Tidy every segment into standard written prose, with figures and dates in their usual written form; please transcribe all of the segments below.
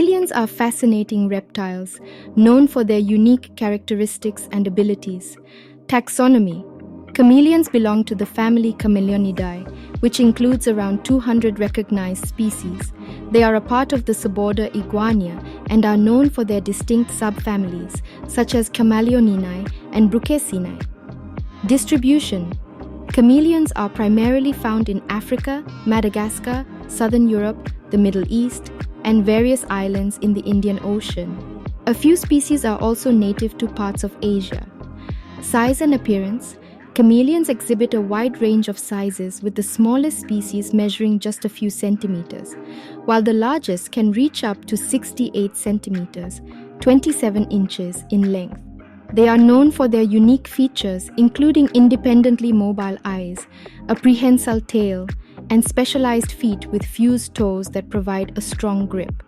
Chameleons are fascinating reptiles, known for their unique characteristics and abilities. Taxonomy. Chameleons belong to the family Chameleonidae, which includes around 200 recognized species. They are a part of the suborder Iguania and are known for their distinct subfamilies, such as Chameleoninae and Bruchesinae. Distribution. Chameleons are primarily found in Africa, Madagascar, Southern Europe, the Middle East, and various islands in the Indian Ocean. A few species are also native to parts of Asia. Size and appearance. Chameleons exhibit a wide range of sizes, with the smallest species measuring just a few centimeters, while the largest can reach up to 68 centimeters, 27 inches in length. They are known for their unique features, including independently mobile eyes, a prehensile tail, and specialized feet with fused toes that provide a strong grip.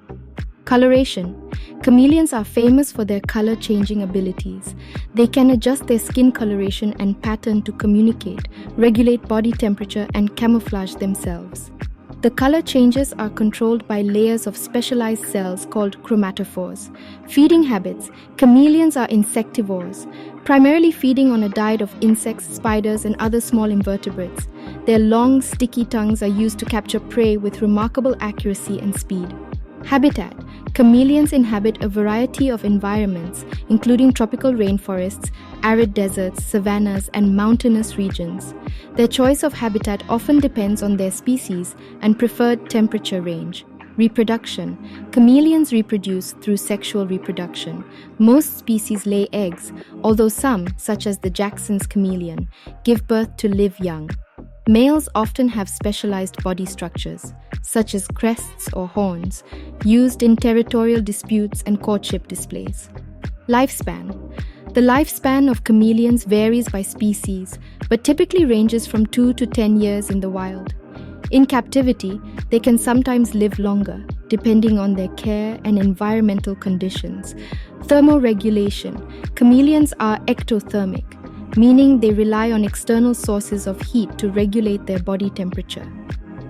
Coloration. Chameleons are famous for their color-changing abilities. They can adjust their skin coloration and pattern to communicate, regulate body temperature, and camouflage themselves. The color changes are controlled by layers of specialized cells called chromatophores. Feeding habits. Chameleons are insectivores, primarily feeding on a diet of insects, spiders, and other small invertebrates. Their long, sticky tongues are used to capture prey with remarkable accuracy and speed. Habitat. Chameleons inhabit a variety of environments, including tropical rainforests, arid deserts, savannas, and mountainous regions. Their choice of habitat often depends on their species and preferred temperature range. Reproduction. Chameleons reproduce through sexual reproduction. Most species lay eggs, although some, such as the Jackson's chameleon, give birth to live young. Males often have specialized body structures, such as crests or horns, used in territorial disputes and courtship displays. Lifespan. The lifespan of chameleons varies by species, but typically ranges from 2 to 10 years in the wild. In captivity, they can sometimes live longer, depending on their care and environmental conditions. Thermoregulation. Chameleons are ectothermic, meaning they rely on external sources of heat to regulate their body temperature.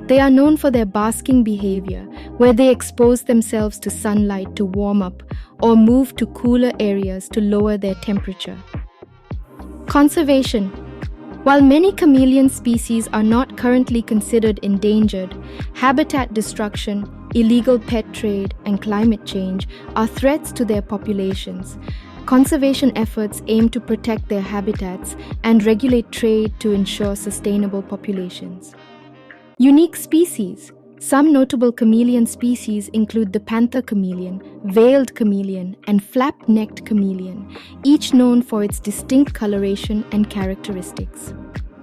They are known for their basking behavior, where they expose themselves to sunlight to warm up or move to cooler areas to lower their temperature. Conservation. While many chameleon species are not currently considered endangered, habitat destruction, illegal pet trade, and climate change are threats to their populations. Conservation efforts aim to protect their habitats and regulate trade to ensure sustainable populations. Unique species. Some notable chameleon species include the panther chameleon, veiled chameleon, and flap-necked chameleon, each known for its distinct coloration and characteristics.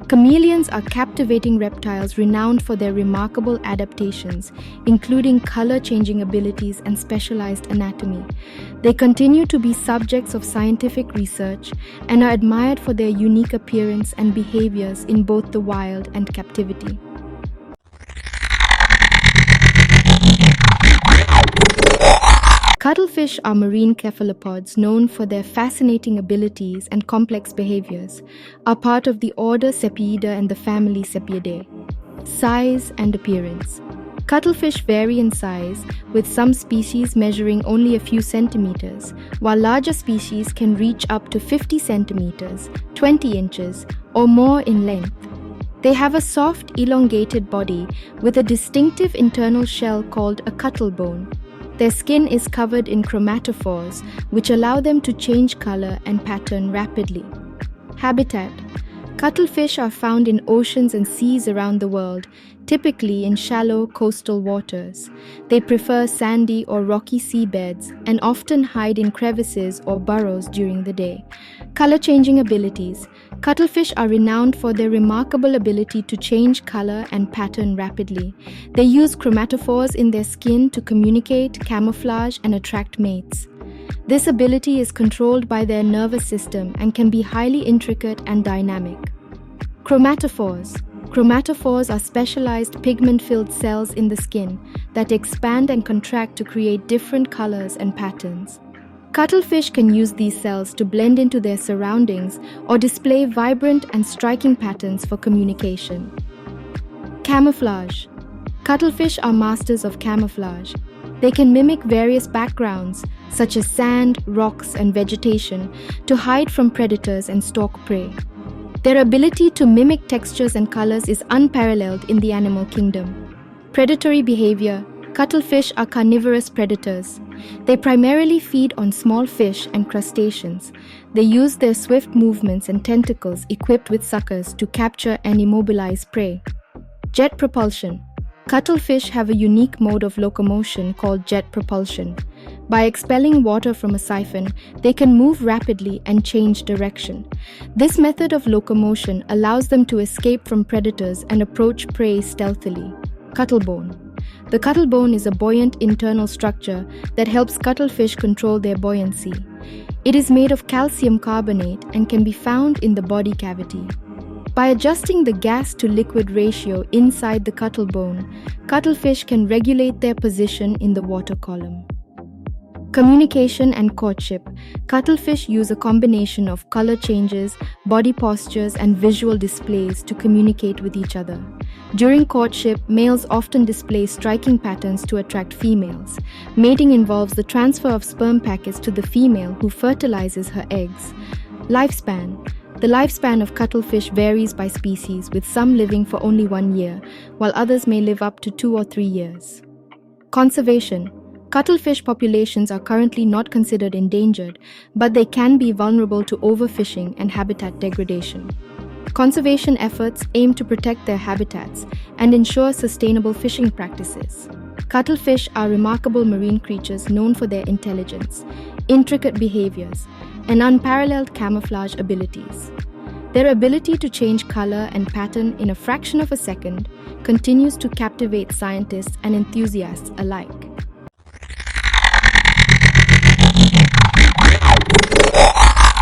Chameleons are captivating reptiles renowned for their remarkable adaptations, including color-changing abilities and specialized anatomy. They continue to be subjects of scientific research and are admired for their unique appearance and behaviors in both the wild and captivity. Cuttlefish are marine cephalopods known for their fascinating abilities and complex behaviors, are part of the order Cepiida and the family Cepiidae. Size and appearance. Cuttlefish vary in size, with some species measuring only a few centimeters, while larger species can reach up to 50 centimeters, 20 inches, or more in length. They have a soft, elongated body with a distinctive internal shell called a cuttlebone. Their skin is covered in chromatophores, which allow them to change color and pattern rapidly. Habitat. Cuttlefish are found in oceans and seas around the world, typically in shallow coastal waters. They prefer sandy or rocky seabeds and often hide in crevices or burrows during the day. Color-changing abilities. Cuttlefish are renowned for their remarkable ability to change color and pattern rapidly. They use chromatophores in their skin to communicate, camouflage, and attract mates. This ability is controlled by their nervous system and can be highly intricate and dynamic. Chromatophores. Chromatophores are specialized pigment-filled cells in the skin that expand and contract to create different colors and patterns. Cuttlefish can use these cells to blend into their surroundings or display vibrant and striking patterns for communication. Camouflage. Cuttlefish are masters of camouflage. They can mimic various backgrounds, such as sand, rocks, and vegetation, to hide from predators and stalk prey. Their ability to mimic textures and colors is unparalleled in the animal kingdom. Predatory behavior. Cuttlefish are carnivorous predators. They primarily feed on small fish and crustaceans. They use their swift movements and tentacles equipped with suckers to capture and immobilize prey. Jet propulsion. Cuttlefish have a unique mode of locomotion called jet propulsion. By expelling water from a siphon, they can move rapidly and change direction. This method of locomotion allows them to escape from predators and approach prey stealthily. Cuttlebone. The cuttlebone is a buoyant internal structure that helps cuttlefish control their buoyancy. It is made of calcium carbonate and can be found in the body cavity. By adjusting the gas-to-liquid ratio inside the cuttlebone, cuttlefish can regulate their position in the water column. Communication and courtship. Cuttlefish use a combination of color changes, body postures, and visual displays to communicate with each other. During courtship, males often display striking patterns to attract females. Mating involves the transfer of sperm packets to the female who fertilizes her eggs. Lifespan. The lifespan of cuttlefish varies by species, with some living for only 1 year, while others may live up to 2 or 3 years. Conservation. Cuttlefish populations are currently not considered endangered, but they can be vulnerable to overfishing and habitat degradation. Conservation efforts aim to protect their habitats and ensure sustainable fishing practices. Cuttlefish are remarkable marine creatures known for their intelligence, intricate behaviors, and unparalleled camouflage abilities. Their ability to change color and pattern in a fraction of a second continues to captivate scientists and enthusiasts alike.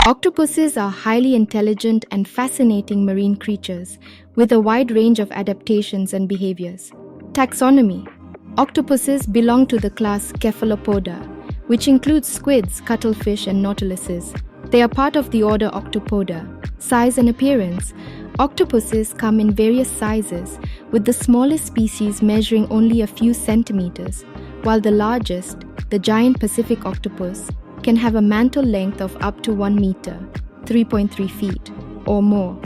Octopuses are highly intelligent and fascinating marine creatures with a wide range of adaptations and behaviors. Taxonomy. Octopuses belong to the class Cephalopoda, which includes squids, cuttlefish, and nautiluses. They are part of the order Octopoda. Size and appearance. Octopuses come in various sizes, with the smallest species measuring only a few centimeters, while the largest, the giant Pacific octopus, can have a mantle length of up to 1 meter, 3.3 feet, or more.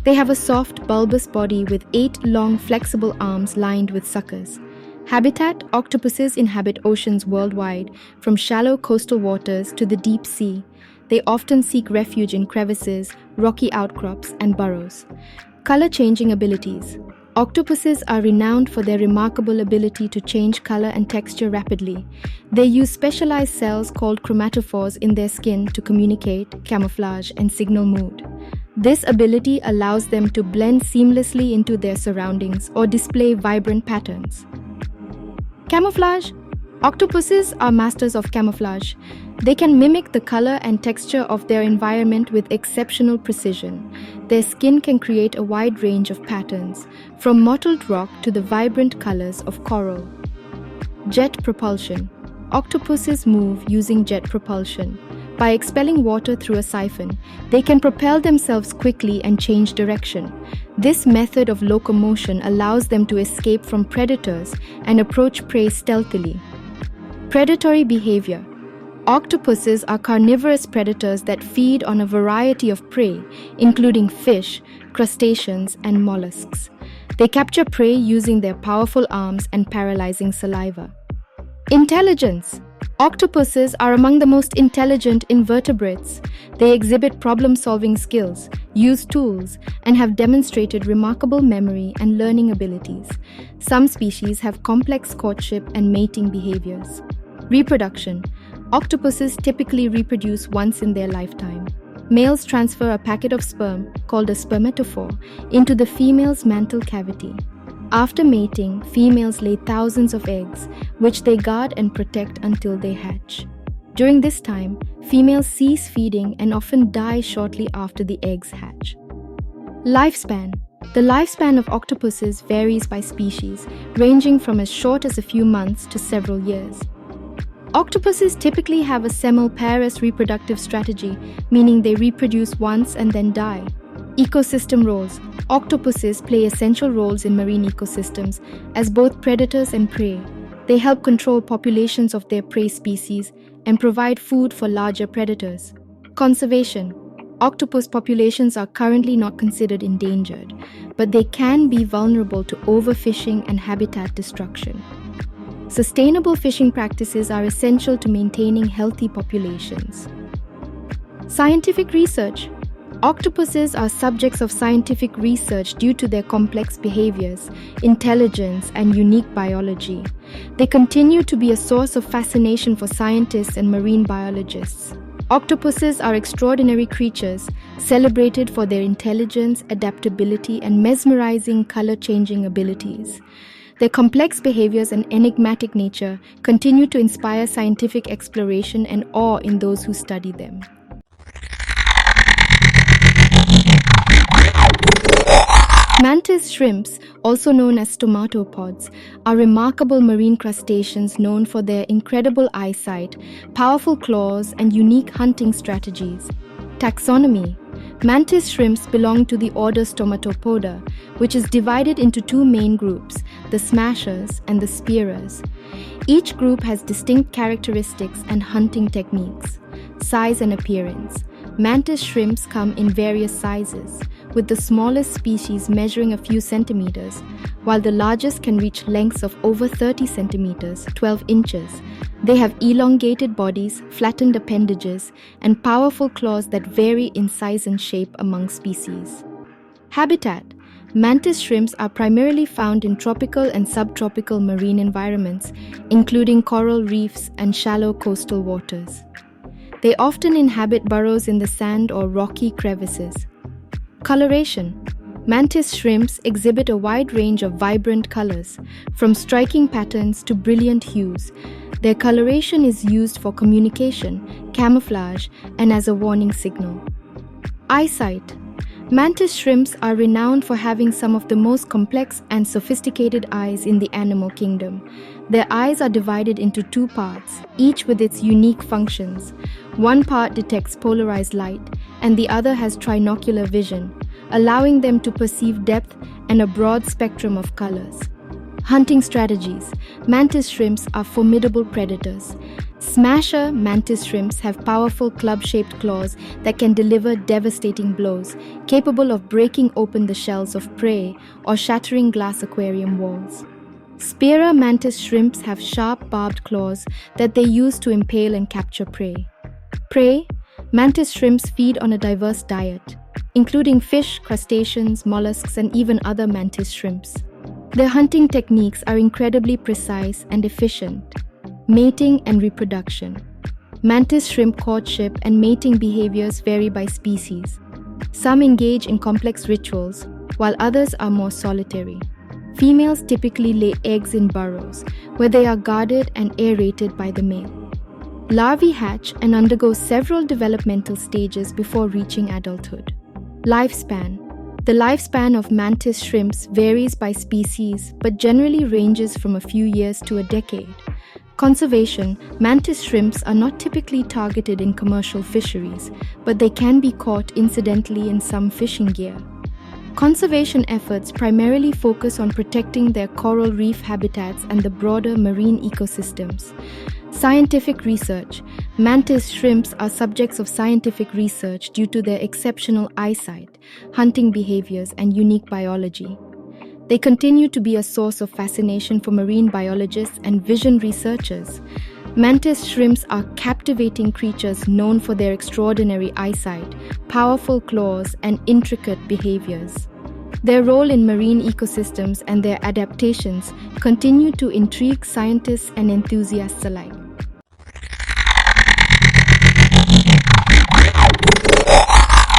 They have a soft, bulbous body with 8 long, flexible arms lined with suckers. Habitat. Octopuses inhabit oceans worldwide, from shallow coastal waters to the deep sea. They often seek refuge in crevices, rocky outcrops, and burrows. Color-changing abilities. Octopuses are renowned for their remarkable ability to change color and texture rapidly. They use specialized cells called chromatophores in their skin to communicate, camouflage, and signal mood. This ability allows them to blend seamlessly into their surroundings or display vibrant patterns. Camouflage. Octopuses are masters of camouflage. They can mimic the color and texture of their environment with exceptional precision. Their skin can create a wide range of patterns, from mottled rock to the vibrant colors of coral. Jet propulsion. Octopuses move using jet propulsion. By expelling water through a siphon, they can propel themselves quickly and change direction. This method of locomotion allows them to escape from predators and approach prey stealthily. Predatory behavior. Octopuses are carnivorous predators that feed on a variety of prey, including fish, crustaceans, and mollusks. They capture prey using their powerful arms and paralyzing saliva. Intelligence. Octopuses are among the most intelligent invertebrates. They exhibit problem-solving skills, use tools, and have demonstrated remarkable memory and learning abilities. Some species have complex courtship and mating behaviors. Reproduction. Octopuses typically reproduce once in their lifetime. Males transfer a packet of sperm, called a spermatophore, into the female's mantle cavity. After mating, females lay thousands of eggs, which they guard and protect until they hatch. During this time, females cease feeding and often die shortly after the eggs hatch. Lifespan. The lifespan of octopuses varies by species, ranging from as short as a few months to several years. Octopuses typically have a semelparous reproductive strategy, meaning they reproduce once and then die. Ecosystem roles. Octopuses play essential roles in marine ecosystems as both predators and prey. They help control populations of their prey species and provide food for larger predators. Conservation. Octopus populations are currently not considered endangered, but they can be vulnerable to overfishing and habitat destruction. Sustainable fishing practices are essential to maintaining healthy populations. Scientific research. Octopuses are subjects of scientific research due to their complex behaviors, intelligence, and unique biology. They continue to be a source of fascination for scientists and marine biologists. Octopuses are extraordinary creatures, celebrated for their intelligence, adaptability, and mesmerizing color-changing abilities. Their complex behaviors and enigmatic nature continue to inspire scientific exploration and awe in those who study them. Mantis shrimps, also known as stomatopods, are remarkable marine crustaceans known for their incredible eyesight, powerful claws, and unique hunting strategies. Taxonomy. Mantis shrimps belong to the order Stomatopoda, which is divided into two main groups, the smashers and the spearers. Each group has distinct characteristics and hunting techniques. Size and appearance. Mantis shrimps come in various sizes, with the smallest species measuring a few centimeters, while the largest can reach lengths of over 30 centimeters, 12 inches. They have elongated bodies, flattened appendages, and powerful claws that vary in size and shape among species. Habitat. Mantis shrimps are primarily found in tropical and subtropical marine environments, including coral reefs and shallow coastal waters. They often inhabit burrows in the sand or rocky crevices. Coloration. Mantis shrimps exhibit a wide range of vibrant colors, from striking patterns to brilliant hues. Their coloration is used for communication, camouflage, and as a warning signal. Eyesight. Mantis shrimps are renowned for having some of the most complex and sophisticated eyes in the animal kingdom. Their eyes are divided into two parts, each with its unique functions. One part detects polarized light, and the other has trinocular vision, allowing them to perceive depth and a broad spectrum of colors. Hunting strategies. Mantis shrimps are formidable predators. Smasher mantis shrimps have powerful club-shaped claws that can deliver devastating blows, capable of breaking open the shells of prey or shattering glass aquarium walls. Spearer mantis shrimps have sharp, barbed claws that they use to impale and capture prey. Prey. Mantis shrimps feed on a diverse diet, including fish, crustaceans, mollusks, and even other mantis shrimps. Their hunting techniques are incredibly precise and efficient. Mating and reproduction. Mantis shrimp courtship and mating behaviors vary by species. Some engage in complex rituals, while others are more solitary. Females typically lay eggs in burrows, where they are guarded and aerated by the male. Larvae hatch and undergo several developmental stages before reaching adulthood. Lifespan. The lifespan of mantis shrimps varies by species, but generally ranges from a few years to a decade. Conservation. Mantis shrimps are not typically targeted in commercial fisheries, but they can be caught incidentally in some fishing gear. Conservation efforts primarily focus on protecting their coral reef habitats and the broader marine ecosystems. Scientific research. Mantis shrimps are subjects of scientific research due to their exceptional eyesight, hunting behaviors, and unique biology. They continue to be a source of fascination for marine biologists and vision researchers. Mantis shrimps are captivating creatures known for their extraordinary eyesight, powerful claws, and intricate behaviors. Their role in marine ecosystems and their adaptations continue to intrigue scientists and enthusiasts alike.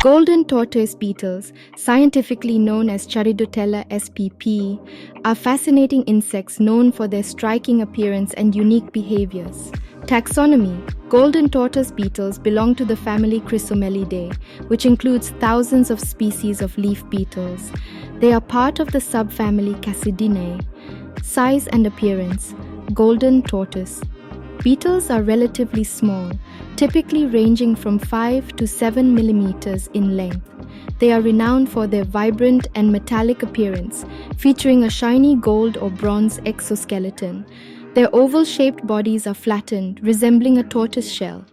Golden tortoise beetles, scientifically known as Charidotella spp, are fascinating insects known for their striking appearance and unique behaviors. Taxonomy. Golden tortoise beetles belong to the family Chrysomelidae, which includes thousands of species of leaf beetles. They are part of the subfamily Cassidinae. Size and appearance. Golden tortoise. Beetles are relatively small, typically ranging from 5 to 7 millimeters in length. They are renowned for their vibrant and metallic appearance, featuring a shiny gold or bronze exoskeleton. Their oval-shaped bodies are flattened, resembling a tortoise shell.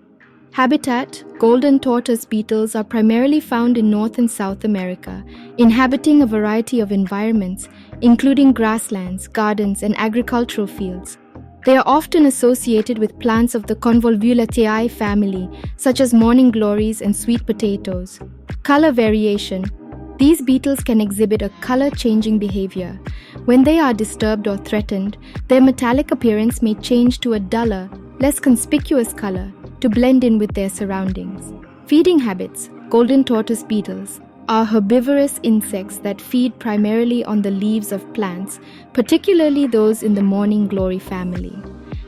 Habitat: golden tortoise beetles are primarily found in North and South America, inhabiting a variety of environments, including grasslands, gardens, and agricultural fields. They are often associated with plants of the Convolvulataceae family, such as morning glories and sweet potatoes. Color variation: these beetles can exhibit a color-changing behavior. When they are disturbed or threatened, their metallic appearance may change to a duller, less conspicuous color to blend in with their surroundings. Feeding habits: golden tortoise beetles are herbivorous insects that feed primarily on the leaves of plants, particularly those in the morning glory family.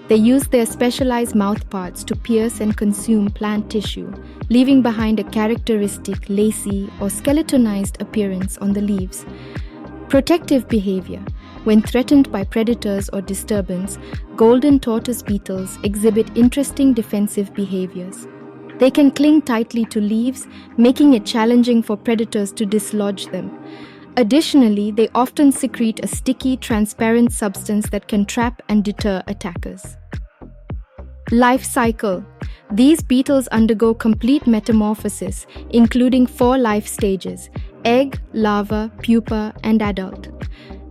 They use their specialized mouthparts to pierce and consume plant tissue, leaving behind a characteristic lacy or skeletonized appearance on the leaves. Protective behavior: when threatened by predators or disturbance, golden tortoise beetles exhibit interesting defensive behaviors. They can cling tightly to leaves, making it challenging for predators to dislodge them. Additionally, they often secrete a sticky, transparent substance that can trap and deter attackers. Life cycle: these beetles undergo complete metamorphosis, including 4 life stages: egg, larva, pupa, and adult.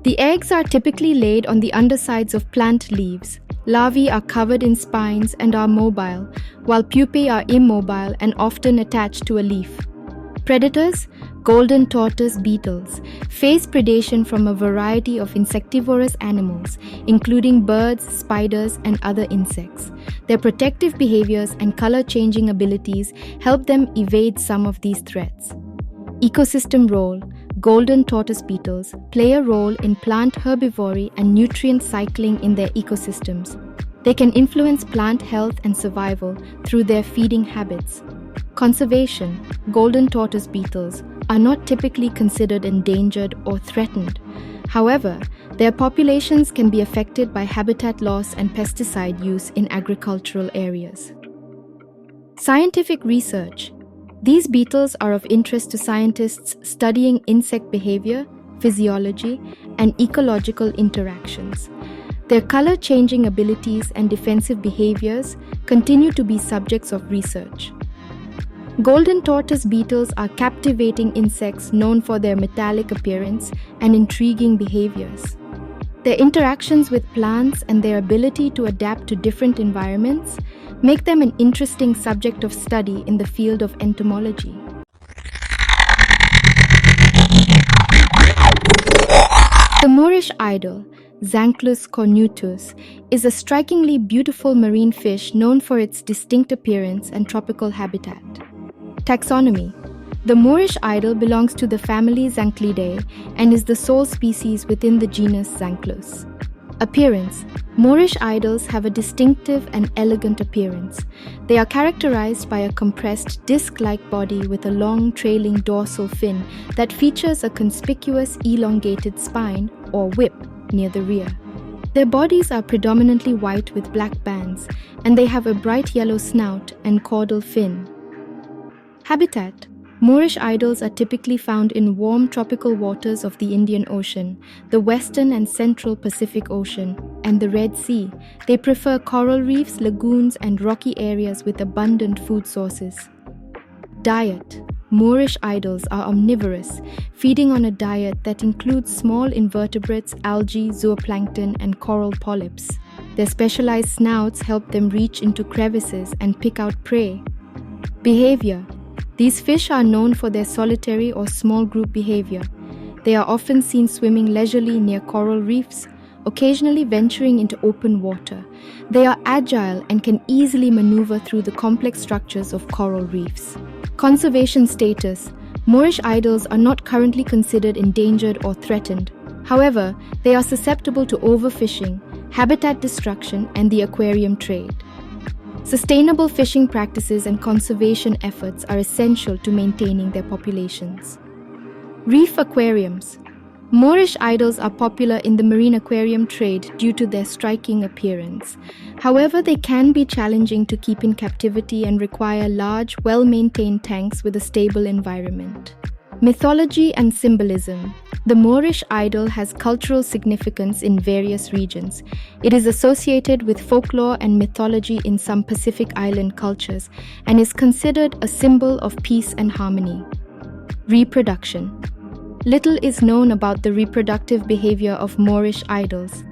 The eggs are typically laid on the undersides of plant leaves. Larvae are covered in spines and are mobile, while pupae are immobile and often attached to a leaf. Predators: golden tortoise beetles face predation from a variety of insectivorous animals, including birds, spiders, and other insects. Their protective behaviors and color-changing abilities help them evade some of these threats. Ecosystem role: golden tortoise beetles play a role in plant herbivory and nutrient cycling in their ecosystems. They can influence plant health and survival through their feeding habits. Conservation: golden tortoise beetles are not typically considered endangered or threatened. However, their populations can be affected by habitat loss and pesticide use in agricultural areas. Scientific research: these beetles are of interest to scientists studying insect behavior, physiology, and ecological interactions. Their color-changing abilities and defensive behaviors continue to be subjects of research. Golden tortoise beetles are captivating insects known for their metallic appearance and intriguing behaviors. Their interactions with plants and their ability to adapt to different environments make them an interesting subject of study in the field of entomology. The Moorish Idol, Xanthus cornutus, is a strikingly beautiful marine fish known for its distinct appearance and tropical habitat. Taxonomy: the Moorish Idol belongs to the family Xanthlidae and is the sole species within the genus Xanthus. Appearance: Moorish idols have a distinctive and elegant appearance. They are characterized by a compressed disc-like body with a long trailing dorsal fin that features a conspicuous elongated spine or whip near the rear. Their bodies are predominantly white with black bands, and they have a bright yellow snout and caudal fin. Habitat: Moorish idols are typically found in warm tropical waters of the Indian Ocean, the Western and Central Pacific Ocean, and the Red Sea. They prefer coral reefs, lagoons, and rocky areas with abundant food sources. Diet: Moorish idols are omnivorous, feeding on a diet that includes small invertebrates, algae, zooplankton, and coral polyps. Their specialized snouts help them reach into crevices and pick out prey. Behavior: these fish are known for their solitary or small group behavior. They are often seen swimming leisurely near coral reefs, occasionally venturing into open water. They are agile and can easily maneuver through the complex structures of coral reefs. Conservation status: Moorish idols are not currently considered endangered or threatened. However, they are susceptible to overfishing, habitat destruction, and the aquarium trade. Sustainable fishing practices and conservation efforts are essential to maintaining their populations. Reef aquariums: Moorish idols are popular in the marine aquarium trade due to their striking appearance. However, they can be challenging to keep in captivity and require large, well-maintained tanks with a stable environment. Mythology and symbolism. The Moorish idol has cultural significance in various regions. It is associated with folklore and mythology in some Pacific Island cultures and is considered a symbol of peace and harmony. Reproduction. Little is known about the reproductive behavior of Moorish idols.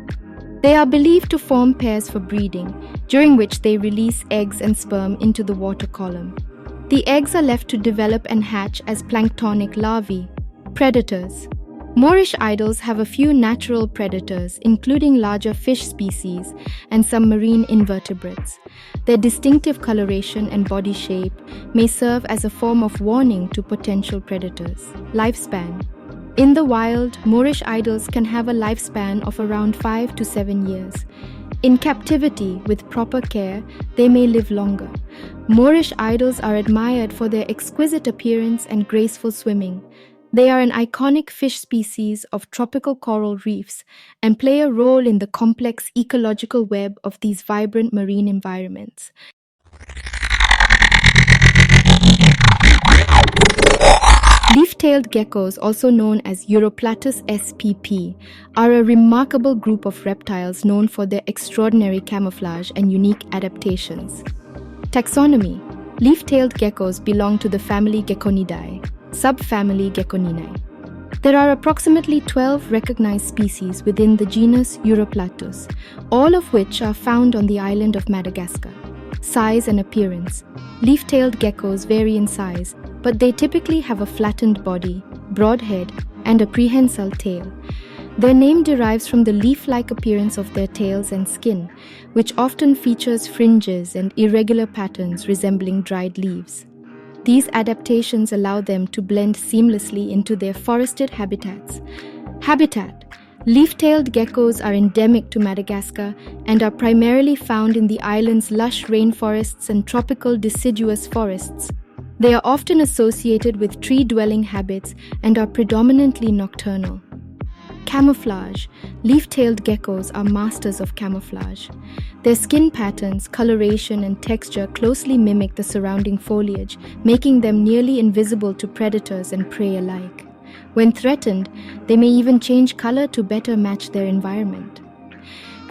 They are believed to form pairs for breeding, during which they release eggs and sperm into the water column. The eggs are left to develop and hatch as planktonic larvae. Predators. Moorish idols have a few natural predators, including larger fish species and some marine invertebrates. Their distinctive coloration and body shape may serve as a form of warning to potential predators. Lifespan. In the wild, Moorish idols can have a lifespan of around 5 to 7 years. In captivity, with proper care, they may live longer. Moorish idols are admired for their exquisite appearance and graceful swimming. They are an iconic fish species of tropical coral reefs and play a role in the complex ecological web of these vibrant marine environments. Leaf-tailed geckos, also known as Europlatus spp, are a remarkable group of reptiles known for their extraordinary camouflage and unique adaptations. Taxonomy. Leaf-tailed geckos belong to the family Geckonidae, subfamily Geckoninae. There are approximately 12 recognized species within the genus Europlatus, all of which are found on the island of Madagascar. Size and appearance. Leaf-tailed geckos vary in size, but they typically have a flattened body, broad head, and a prehensile tail. Their name derives from the leaf-like appearance of their tails and skin, which often features fringes and irregular patterns resembling dried leaves. These adaptations allow them to blend seamlessly into their forested habitats. Habitat. Leaf-tailed geckos are endemic to Madagascar and are primarily found in the island's lush rainforests and tropical deciduous forests. They are often associated with tree-dwelling habits and are predominantly nocturnal. Camouflage. Leaf-tailed geckos are masters of camouflage. Their skin patterns, coloration, and texture closely mimic the surrounding foliage, making them nearly invisible to predators and prey alike. When threatened, they may even change color to better match their environment.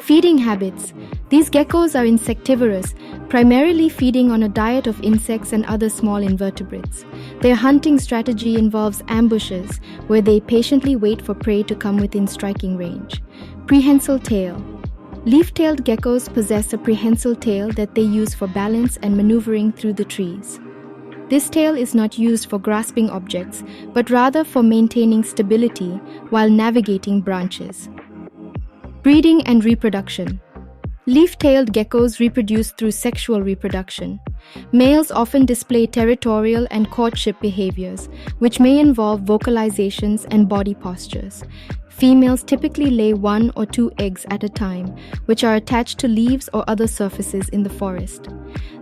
Feeding habits. These geckos are insectivorous, primarily feeding on a diet of insects and other small invertebrates. Their hunting strategy involves ambushes, where they patiently wait for prey to come within striking range. Prehensile tail. Leaf-tailed geckos possess a prehensile tail that they use for balance and maneuvering through the trees. This tail is not used for grasping objects, but rather for maintaining stability while navigating branches. Breeding and reproduction. Leaf-tailed geckos reproduce through sexual reproduction. Males often display territorial and courtship behaviors, which may involve vocalizations and body postures. Females typically lay 1 or 2 eggs at a time, which are attached to leaves or other surfaces in the forest.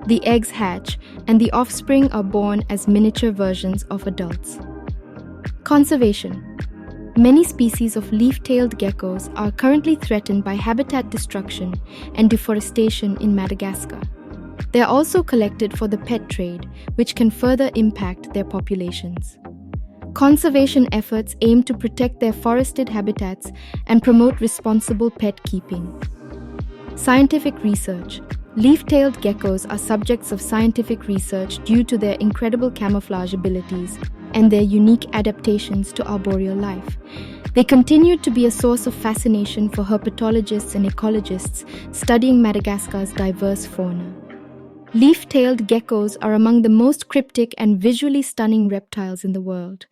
The eggs hatch, and the offspring are born as miniature versions of adults. Conservation. Many species of leaf-tailed geckos are currently threatened by habitat destruction and deforestation in Madagascar. They are also collected for the pet trade, which can further impact their populations. Conservation efforts aim to protect their forested habitats and promote responsible pet keeping. Scientific research. Leaf-tailed geckos are subjects of scientific research due to their incredible camouflage abilities and their unique adaptations to arboreal life. They continue to be a source of fascination for herpetologists and ecologists studying Madagascar's diverse fauna. Leaf-tailed geckos are among the most cryptic and visually stunning reptiles in the world.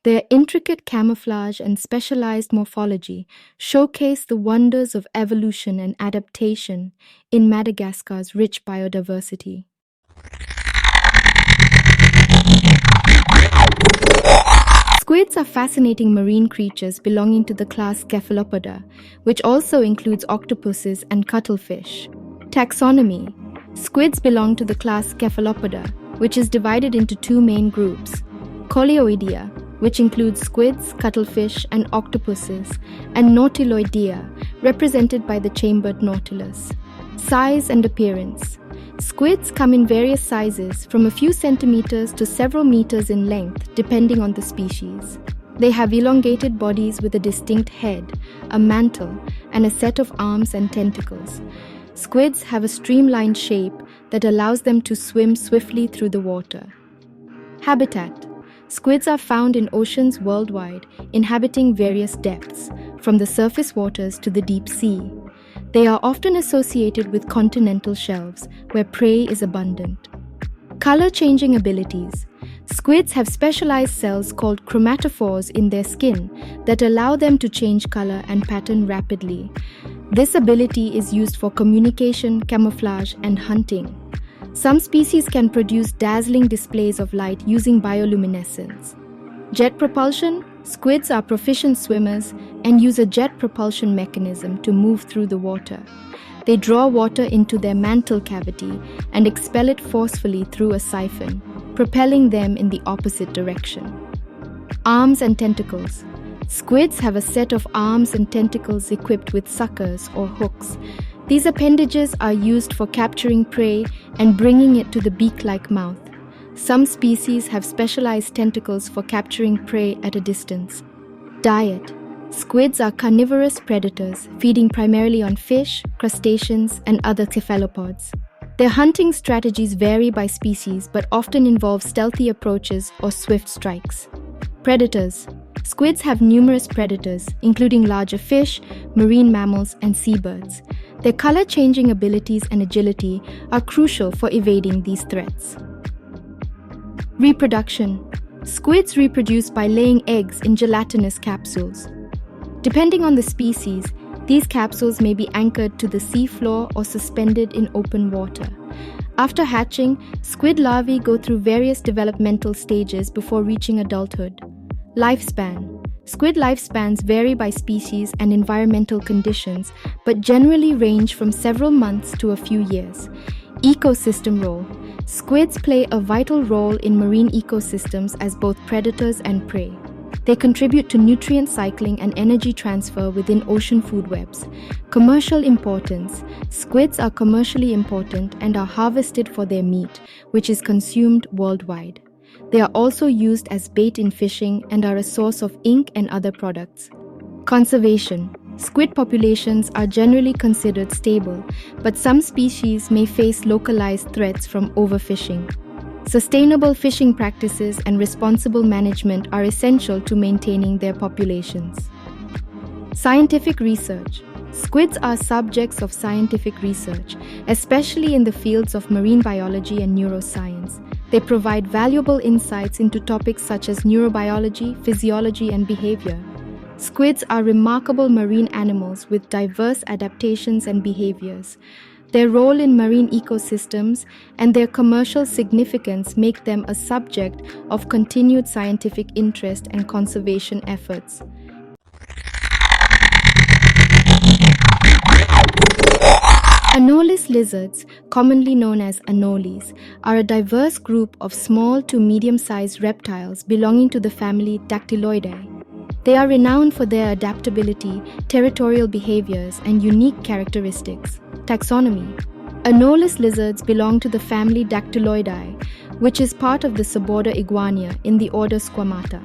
Their intricate camouflage and specialized morphology showcase the wonders of evolution and adaptation in Madagascar's rich biodiversity. Squids are fascinating marine creatures belonging to the class Cephalopoda, which also includes octopuses and cuttlefish. Taxonomy. Squids belong to the class Cephalopoda, which is divided into 2 main groups: Coleoidea, which includes squids, cuttlefish, and octopuses, and Nautiloidea, represented by the chambered nautilus. Size and appearance. Squids come in various sizes, from a few centimeters to several meters in length, depending on the species. They have elongated bodies with a distinct head, a mantle, and a set of arms and tentacles. Squids have a streamlined shape that allows them to swim swiftly through the water. Habitat. Squids are found in oceans worldwide, inhabiting various depths, from the surface waters to the deep sea. They are often associated with continental shelves, where prey is abundant. Color-changing abilities. Squids have specialized cells called chromatophores in their skin that allow them to change color and pattern rapidly. This ability is used for communication, camouflage, and hunting. Some species can produce dazzling displays of light using bioluminescence. Jet propulsion. Squids are proficient swimmers and use a jet propulsion mechanism to move through the water. They draw water into their mantle cavity and expel it forcefully through a siphon, propelling them in the opposite direction. Arms and tentacles. Squids have a set of arms and tentacles equipped with suckers or hooks. These appendages are used for capturing prey and bringing it to the beak-like mouth. Some species have specialized tentacles for capturing prey at a distance. Diet. Squids are carnivorous predators, feeding primarily on fish, crustaceans, and other cephalopods. Their hunting strategies vary by species but often involve stealthy approaches or swift strikes. Predators. Squids have numerous predators, including larger fish, marine mammals, and seabirds. Their color-changing abilities and agility are crucial for evading these threats. Reproduction. Squids reproduce by laying eggs in gelatinous capsules. Depending on the species, these capsules may be anchored to the seafloor or suspended in open water. After hatching, squid larvae go through various developmental stages before reaching adulthood. Lifespan. Squid lifespans vary by species and environmental conditions, but generally range from several months to a few years. Ecosystem role. Squids play a vital role in marine ecosystems as both predators and prey. They contribute to nutrient cycling and energy transfer within ocean food webs. Commercial importance. Squids are commercially important and are harvested for their meat, which is consumed worldwide. They are also used as bait in fishing and are a source of ink and other products. Conservation. Squid populations are generally considered stable, but some species may face localized threats from overfishing. Sustainable fishing practices and responsible management are essential to maintaining their populations. Scientific research. Squids are subjects of scientific research, especially in the fields of marine biology and neuroscience. They provide valuable insights into topics such as neurobiology, physiology, and behavior. Squids are remarkable marine animals with diverse adaptations and behaviors. Their role in marine ecosystems and their commercial significance make them a subject of continued scientific interest and conservation efforts. Anolis lizards, commonly known as Anoles, are a diverse group of small to medium-sized reptiles belonging to the family Dactyloidae. They are renowned for their adaptability, territorial behaviors, and unique characteristics. Taxonomy. Anolis lizards belong to the family Dactyloidae, which is part of the suborder Iguania in the order Squamata.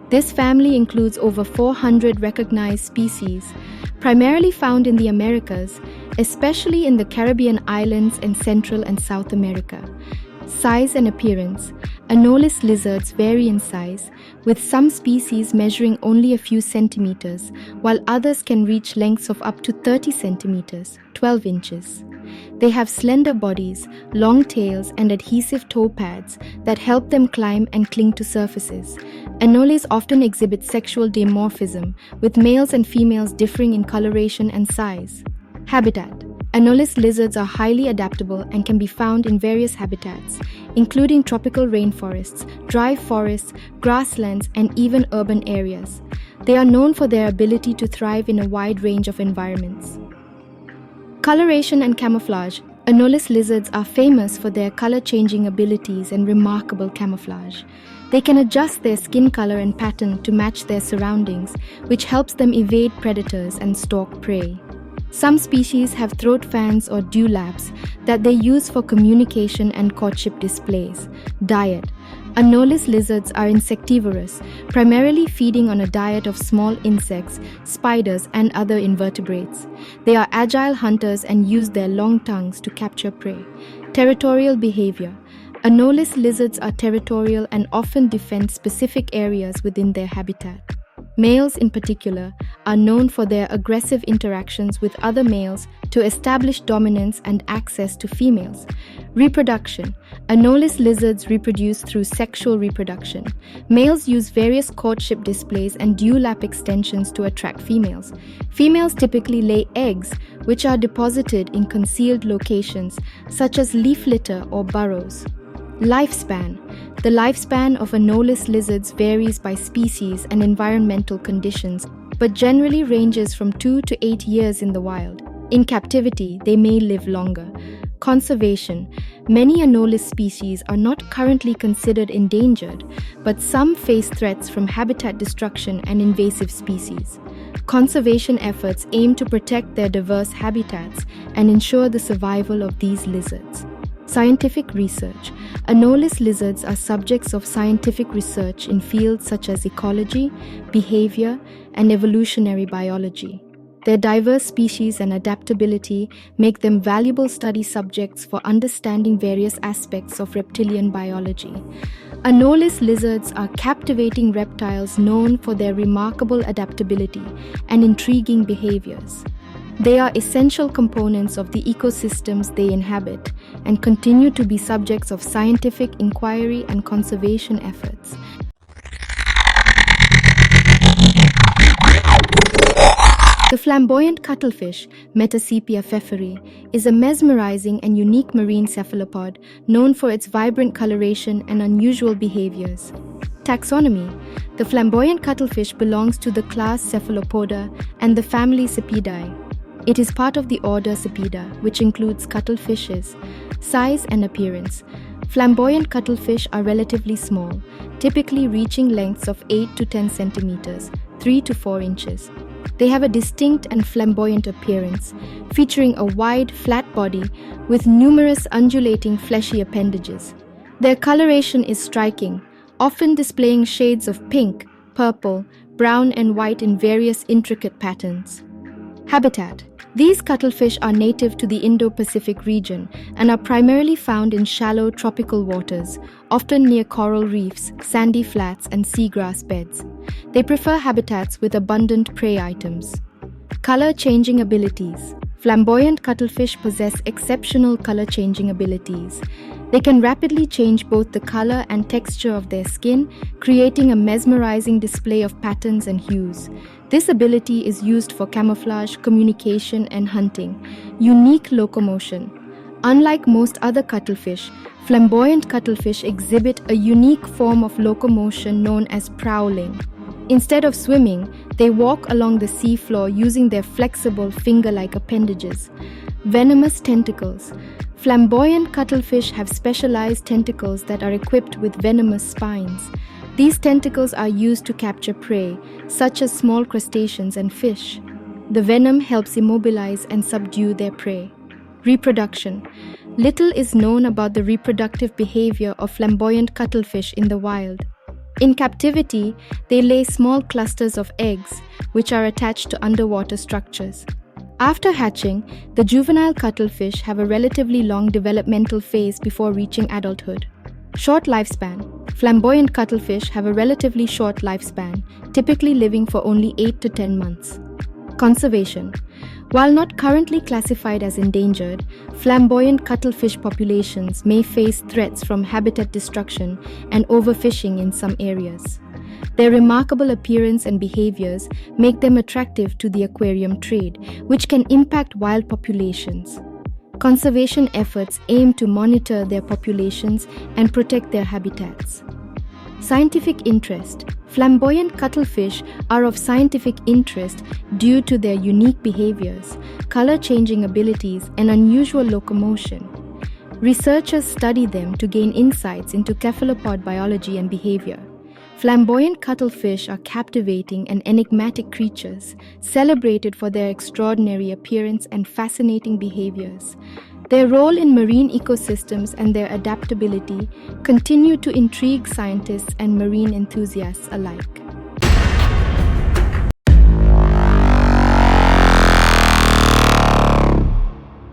This family includes over 400 recognized species, primarily found in the Americas, especially in the Caribbean islands and Central and South America. Size and appearance. Anolis lizards vary in size, with some species measuring only a few centimeters, while others can reach lengths of up to 30 centimeters, 12 inches. They have slender bodies, long tails, and adhesive toe pads that help them climb and cling to surfaces. Anoles often exhibit sexual dimorphism, with males and females differing in coloration and size. Habitat. Anolis lizards are highly adaptable and can be found in various habitats, including tropical rainforests, dry forests, grasslands, and even urban areas. They are known for their ability to thrive in a wide range of environments. Coloration and camouflage. Anolis lizards are famous for their color-changing abilities and remarkable camouflage. They can adjust their skin color and pattern to match their surroundings, which helps them evade predators and stalk prey. Some species have throat fans or dewlaps that they use for communication and courtship displays. Diet. Anolis lizards are insectivorous, primarily feeding on a diet of small insects, spiders, and other invertebrates. They are agile hunters and use their long tongues to capture prey. Territorial behavior. Anolis lizards are territorial and often defend specific areas within their habitat. Males in particular are known for their aggressive interactions with other males to establish dominance and access to females. Reproduction. Anolis lizards reproduce through sexual reproduction. Males use various courtship displays and dewlap extensions to attract females. Females typically lay eggs, which are deposited in concealed locations such as leaf litter or burrows. Lifespan. The lifespan of Anolis lizards varies by species and environmental conditions, but generally ranges from 2 to 8 years in the wild. In captivity, they may live longer. Conservation. Many Anolis species are not currently considered endangered, but some face threats from habitat destruction and invasive species. Conservation efforts aim to protect their diverse habitats and ensure the survival of these lizards. Scientific research. Anolis lizards are subjects of scientific research in fields such as ecology, behavior, and evolutionary biology. Their diverse species and adaptability make them valuable study subjects for understanding various aspects of reptilian biology. Anolis lizards are captivating reptiles known for their remarkable adaptability and intriguing behaviors. They are essential components of the ecosystems they inhabit and continue to be subjects of scientific inquiry and conservation efforts. The flamboyant cuttlefish, Metasepia pfefferi, is a mesmerizing and unique marine cephalopod known for its vibrant coloration and unusual behaviors. Taxonomy. The flamboyant cuttlefish belongs to the class Cephalopoda and the family Cepidae. It is part of the order Cepida, which includes cuttlefishes. Size and appearance. Flamboyant cuttlefish are relatively small, typically reaching lengths of 8 to 10 centimeters, 3 to 4 inches. They have a distinct and flamboyant appearance, featuring a wide, flat body with numerous undulating fleshy appendages. Their coloration is striking, often displaying shades of pink, purple, brown, and white in various intricate patterns. Habitat. These cuttlefish are native to the Indo-Pacific region and are primarily found in shallow tropical waters, often near coral reefs, sandy flats, and seagrass beds. They prefer habitats with abundant prey items. Color-changing abilities. Flamboyant cuttlefish possess exceptional color-changing abilities. They can rapidly change both the color and texture of their skin, creating a mesmerizing display of patterns and hues. This ability is used for camouflage, communication, and hunting. Unique locomotion. Unlike most other cuttlefish, flamboyant cuttlefish exhibit a unique form of locomotion known as prowling. Instead of swimming, they walk along the seafloor using their flexible finger-like appendages. Venomous tentacles. Flamboyant cuttlefish have specialized tentacles that are equipped with venomous spines. These tentacles are used to capture prey, such as small crustaceans and fish. The venom helps immobilize and subdue their prey. Reproduction. Little is known about the reproductive behavior of flamboyant cuttlefish in the wild. In captivity, they lay small clusters of eggs, which are attached to underwater structures. After hatching, the juvenile cuttlefish have a relatively long developmental phase before reaching adulthood. Short lifespan. Flamboyant cuttlefish have a relatively short lifespan, typically living for only 8 to 10 months. Conservation. While not currently classified as endangered, flamboyant cuttlefish populations may face threats from habitat destruction and overfishing in some areas. Their remarkable appearance and behaviors make them attractive to the aquarium trade, which can impact wild populations. Conservation efforts aim to monitor their populations and protect their habitats. Scientific interest. Flamboyant cuttlefish are of scientific interest due to their unique behaviors, color-changing abilities, and unusual locomotion. Researchers study them to gain insights into cephalopod biology and behavior. Flamboyant cuttlefish are captivating and enigmatic creatures, celebrated for their extraordinary appearance and fascinating behaviors. Their role in marine ecosystems and their adaptability continue to intrigue scientists and marine enthusiasts alike.